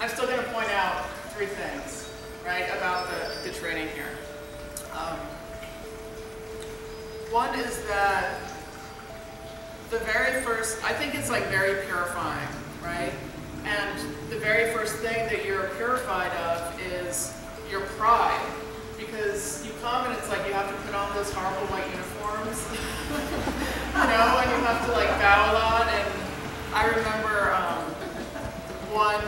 I'm still going to point out three things, right, about the training here. One is that the very first, I think it's like very purifying, right? And the very first thing that you're purified of is your pride. Because you come and it's like you have to put on those horrible white uniforms, you know, and you have to like bow a lot. And I remember one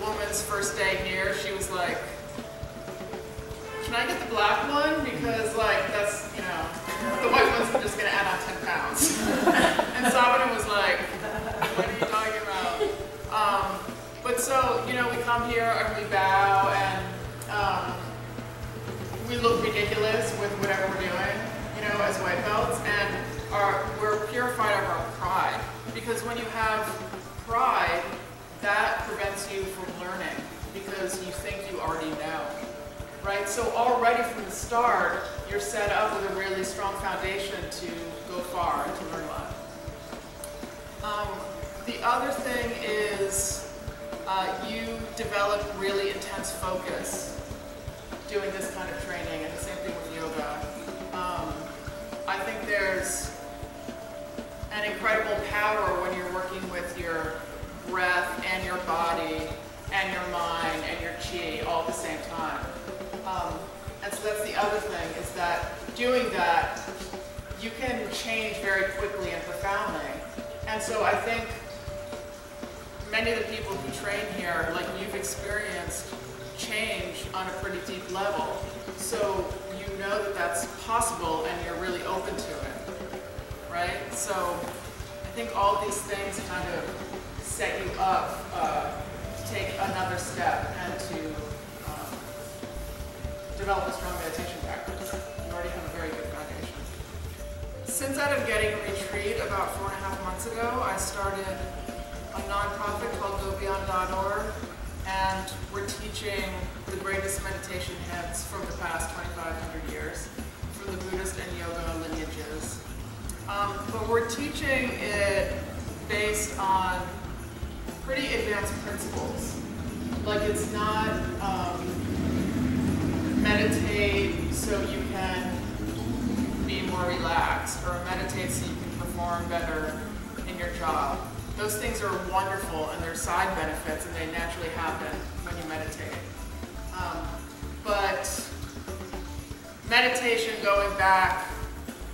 woman's first day here, she was like, "Can I get the black one? Because like that's, you know, the white ones are just gonna add on 10 pounds." And Sabina was like, "What are you talking about?" But so, you know, we come here and we bow and we look ridiculous with whatever we're doing, you know, as white belts, and we're purified of our pride. Because when you have pride, that prevents you from learning because you think you already know, right? So already from the start, you're set up with a really strong foundation to go far and to learn a lot. The other thing is you develop really intense focus doing this kind of training, and the same thing with yoga. I think there's an incredible power when you're working with your breath and your body and your mind and your chi all at the same time. And so that's the other thing, is that doing that, you can change very quickly and profoundly. And so I think many of the people who train here, like you've experienced change on a pretty deep level. So you know that that's possible and you're really open to it, right? So I think all these things kind of set you up to take another step and to develop a strong meditation practice. You already have a very good foundation. Since out of getting a retreat about 4.5 months ago, I started a nonprofit called GoBeyond.org, and we're teaching the greatest meditation hymns from the past 2,500 years, from the Buddhist and yoga lineages. But we're teaching it based on pretty advanced principles. Like it's not meditate so you can be more relaxed, or meditate so you can perform better in your job. Those things are wonderful and they're side benefits and they naturally happen when you meditate. But meditation going back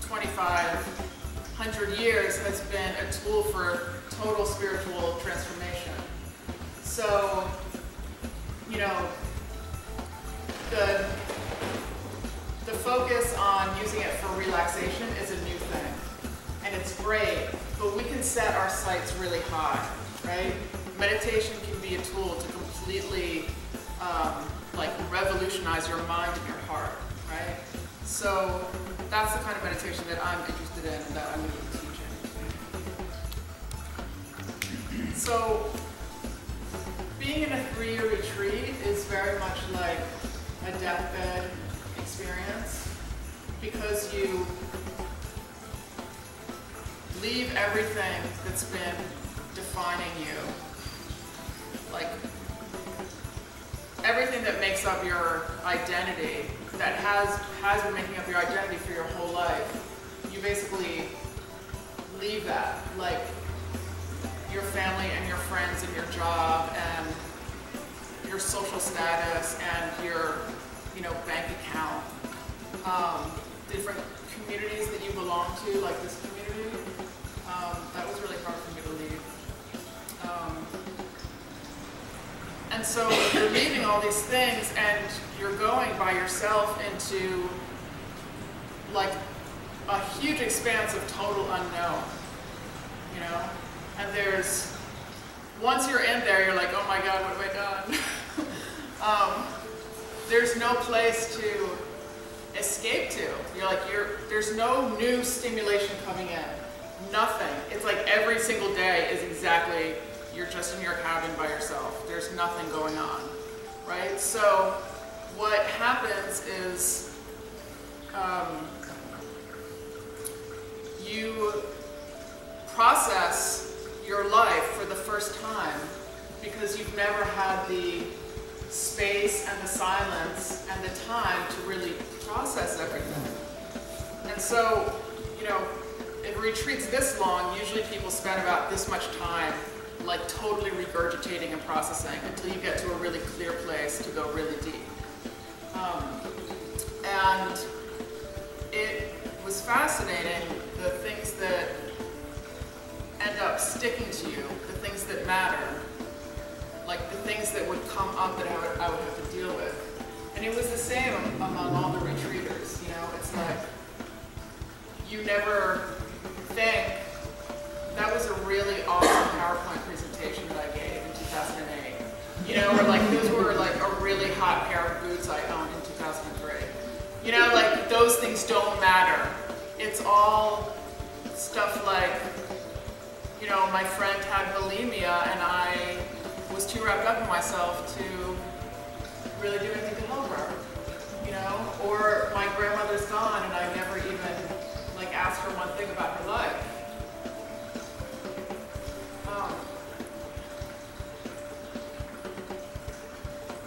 2,500 years has been a tool for total spiritual transformation. So, you know, the focus on using it for relaxation is a new thing. And it's great, but we can set our sights really high, right? Meditation can be a tool to completely like revolutionize your mind and your heart, right? So that's the kind of meditation that I'm interested in and that I'm going to be teaching. So being in a 3-year retreat is very much like a deathbed experience, because you leave everything that's been defining you, like everything that makes up your identity, that has been making up your identity for your whole life. You basically leave that, like your family and your friends and your job and your social status and your, you know, bank account, different communities that you belong to, like this community. That was really hard for me to leave. And so you're leaving all these things and you're going by yourself into like a huge expanse of total unknown, you know? And there's, once you're in there, you're like, oh my God, what have I done? There's no place to escape to. You're like, there's no new stimulation coming in. Nothing. It's like every single day is exactly, you're just in your cabin by yourself. There's nothing going on, right? So what happens is you process your life for the first time because you've never had the space and the silence and the time to really process everything. And so, you know, if a retreat's this long, usually people spend about this much time like totally regurgitating and processing until you get to a really clear place to go really deep. And it was fascinating, the things that end up sticking to you, the things that matter, like the things that would come up that I would have to deal with. And it was the same among all the retreaters, you know, it's like, you never think, that was a really awesome PowerPoint presentation that I gave in 2008. You know, or like, those were like a really hot pair of boots I owned in 2003. You know, like, those things don't matter. It's all stuff like, you know, my friend had bulimia and I was too wrapped up in myself to really do anything to help her, you know? Or my grandmother's gone and I never even, like, asked her one thing about her life.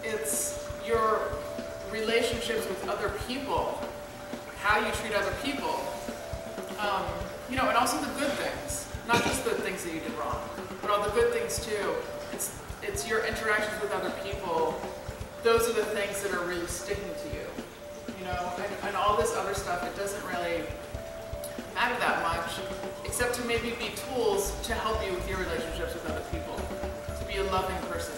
It's your relationships with other people, how you treat other people, you know, and also the good things, not just the things that you did wrong, but all the good things too. It's your interactions with other people. Those are the things that are really sticking to you, you know, and all this other stuff, it doesn't really matter that much, except to maybe be tools to help you with your relationships with other people, to be a loving person.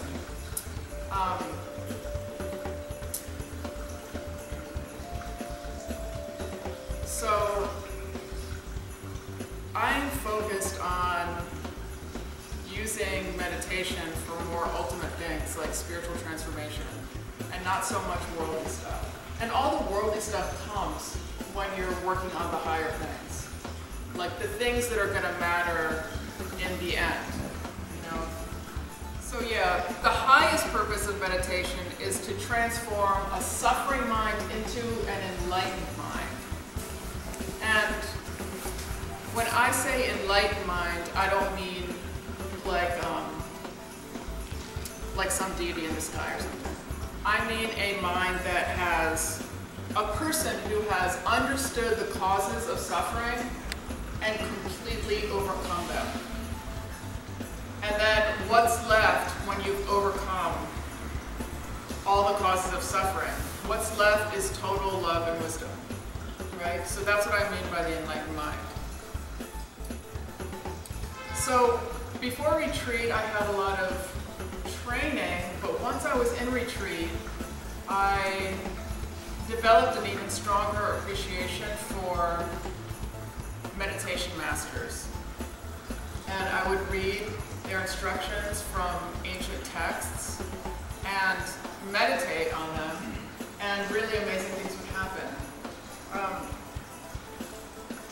So I'm focused on using meditation for more ultimate things like spiritual transformation and not so much worldly stuff. And all the worldly stuff comes when you're working on the higher things, like the things that are going to matter in the end, you know. So yeah, the highest purpose of meditation is to transform a suffering mind into an enlightened mind. And when I say enlightened mind, I don't mean like some deity in the sky or something. I mean a mind that has a person who has understood the causes of suffering and completely overcome them. And then what's left when you've overcome all the causes of suffering? What's left is total love and wisdom, right? So that's what I mean by the enlightened mind. So before retreat, I had a lot of training, but once I was in retreat, I developed an even stronger appreciation for meditation masters. And I would read their instructions from ancient texts and meditate on them, and really amazing things would happen.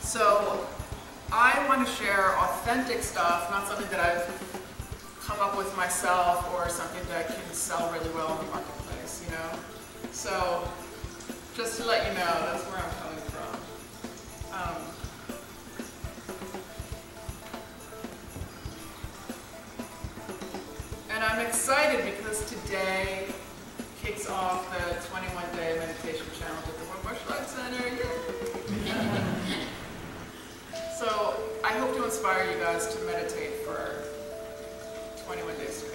So I want to share authentic stuff, not something that I've come up with myself or something that I can sell really well in the marketplace, you know? So just to let you know, that's where I'm coming from. And I'm excited because today kicks off the 21-day meditation challenge at the One Bush Life Center. Yay! So I hope to inspire you guys to meditate for 21 days.